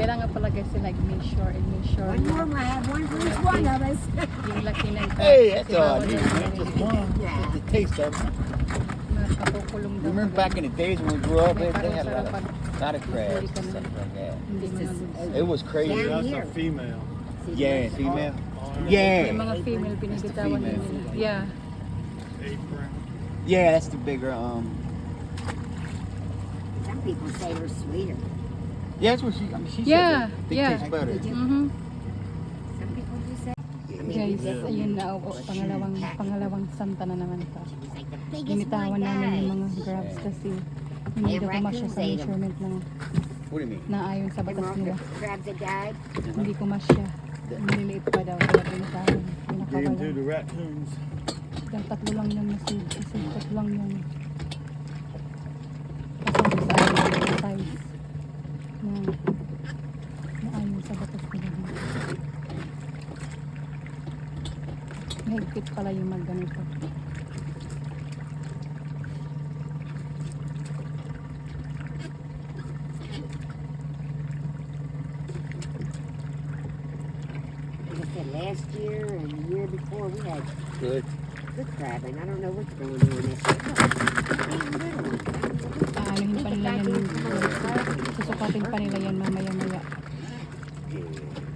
Kailangan pala guys nag-measure and measure. One more, I have one for each one of us. Yung laki ng Hey, that's kasi all I bawal need, na man. Just one. Just the taste of it. Nakakukulong You daw. remember back in the days when we grew up, May they had a parang lot of crabs and stuff like that. Hindi mo na It was crazy. Down That's here. a female. Yeah, female. Yung Yeah. mga female pinigitawan female. nila. Yeah. Apron. Yeah, that's the bigger, Some people say they're sweeter. yeah, that's what she, I mean, she Yeah, said they yeah. taste better. Mhm. Some people just say. Guys, ayun na pangalawang santa na naman ito. She was like the biggest Ginitawan one, namin yung guys. mga grabs kasi hindi daw kumasya sa measurement ng What do you mean? naayon sa The batas nila. crabs that died. Hindi kumasya. Nililiit pa daw. Kaya pinatawan. Didn't do Pinakawalan. the raccoons. Yung tatlo lang yung nasave. Kasi tatlo lang yung kasama sa size na naayon sa batas nila. Mahigpit pala yung magganito. Like I said, last year and the year before, we had Good. good crabbing. I don't know what's going on this year. Aanuhin pa nila yan. Susukatin pa nila yan mamaya-maya. Yeah,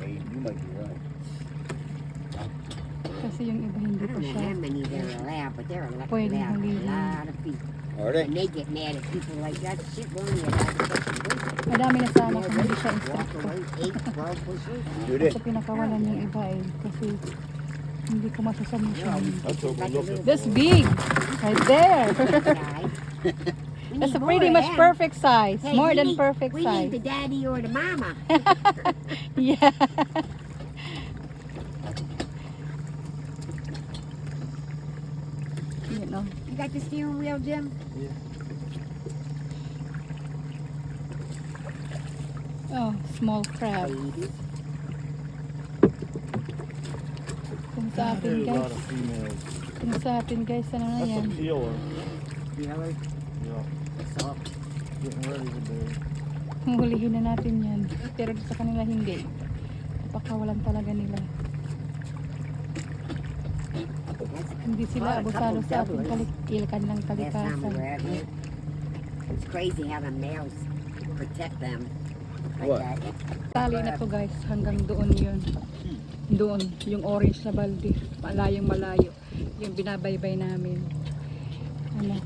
hey, you might be right. Kasi yung iba hindi I pa don't know siya. how many they're allowed, but they're allowed Pwede a hulihin. lot of people. Are they? And they get mad at people like that. Shit, we're only allowed to catch a bush. Madami na sana kung hindi siya Walk instructor. away, 8, 12 bushes. Do they? Kasi pinakawalan yung iba eh. Kasi hindi ko masasamusyon. That's what we're looking That's for. big! Right there! Guys. We That's need a pretty more of much them. perfect size. Hey, More we than need- perfect We need size. the daddy or the mama. Yeah. You know. You got the steering wheel, Jim? Oh, small crab. Babies. Kung sa atin There's a lot guys, of females. kung sa atin guys, ano na That's yan? a peeler. Really? Yeah, Soft. getting ready to do. Huhulihin na natin yan. Pero sa kanila hindi. Pakawalan talaga nila. Hindi sila abusado sa ating ilkan ng Last time we kalikasan. were out here. It's crazy how the males protect them like What? that. Tali na to guys, hanggang doon yun. Doon, yung orange na balde. Malayong malayo. Yung binabaybay namin. Ano,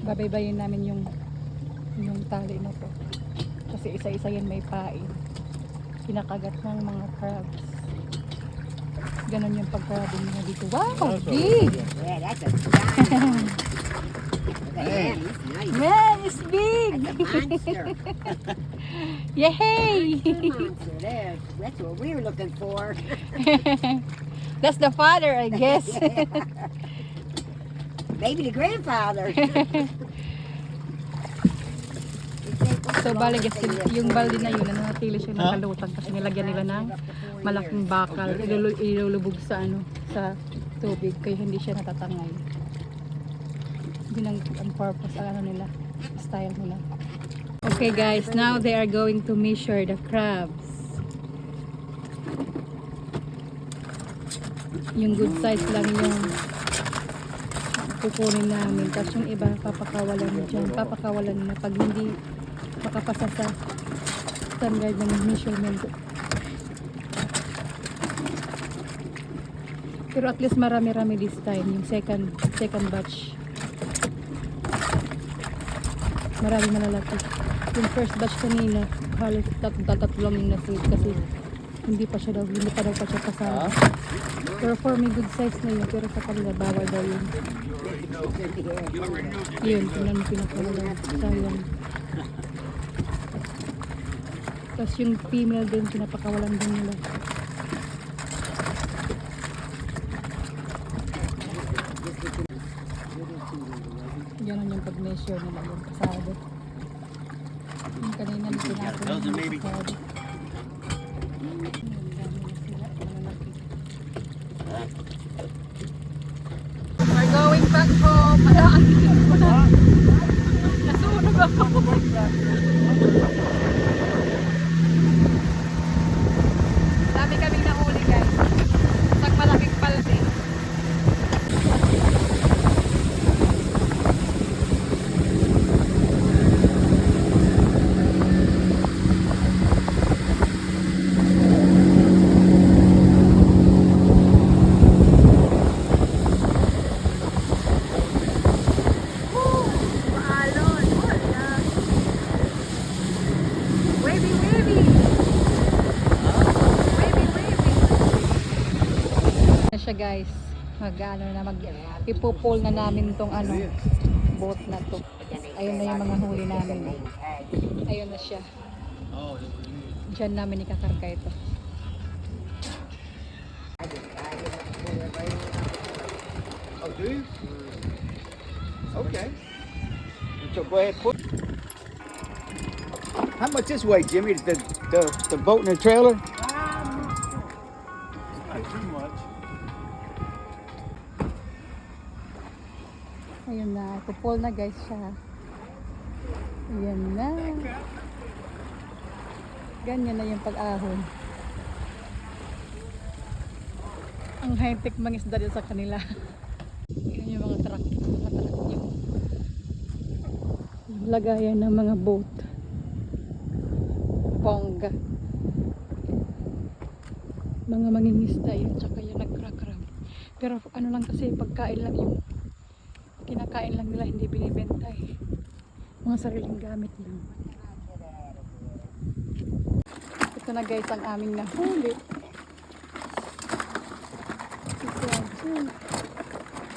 babaybayin namin yung tali na to. Kasi isa-isa yan may pain. Kinakagat ng mga crabs. Ganon yung pag-crabbing nila dito. Wow, That's a- big! Yeah, that's a giant. Look at him, he's nice. Man, it's big! That's a monster. Yay! That's a monster there. That's what we were looking for. That's the father, I guess. Maybe the grandfather. So bali guys, yung balde na yun, nanatili siya ng kalutang kasi nilagyan nila ng malaking bakal, ilulubog sa sa tubig kaya hindi siya natatangay. Yun ang purpose, ang nila, style nila. Okay guys, now they are going to measure the crabs. Yung good size lang yung kukunin namin, tapos yung iba papakawalan dyan, papakawalan na pag hindi makapasa sa standard ng measurement. Pero at least marami-rami this time, yung second batch. Marami malalaki. Yung first batch kanina, halos tatlo lang yung nasave kasi hindi pa daw pa siya kasama. Pero for me, good size na yun, pero sa kanila bawal daw yun. Yun, tingnan mo pinakawalan. Sayang. Tapos yung female din, pinapakawalan din nila. Ganun yung pag-measure nila yung kasado. Yung kanina na pinapon yung kasado. We're going back home. Nasunog ako. guys. Ipupol na namin tong ano, boat na to. Ayun na yung mga huli namin. Ayun na siya. Oh, Diyan namin ikakarga ito. oh, do you? Okay. So go ahead, put. How much this weigh, Jimmy? The boat and the trailer? Not too much. Ayun na, ipupol na guys siya. Ayan na. Ganyan na yung pag-ahon. Ang high-tech mangisda dito sa kanila. Yan yung mga truck yung lagayan ng mga boat. Bongga. Mga mangingisda yun, tsaka yung nag-crack-crack. Pero ano lang kasi, pagkain lang yung kinakain lang nila, hindi binibenta eh. Mga sariling gamit lang. Ito na guys ang aming nahuli.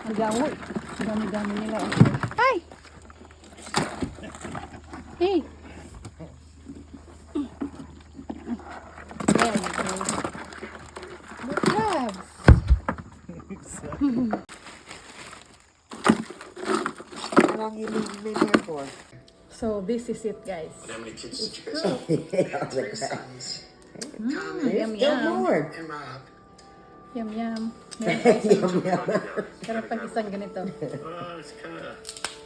Ang dami. Ang dami-dami nila. Ay! Hey! There you go. Good crabs! How long you leaving me there for? So this is it guys. How many kids did you There's Yum still yum. more. And Rob. Yum yum. Meron pa isang ganito. Oh, it's kind of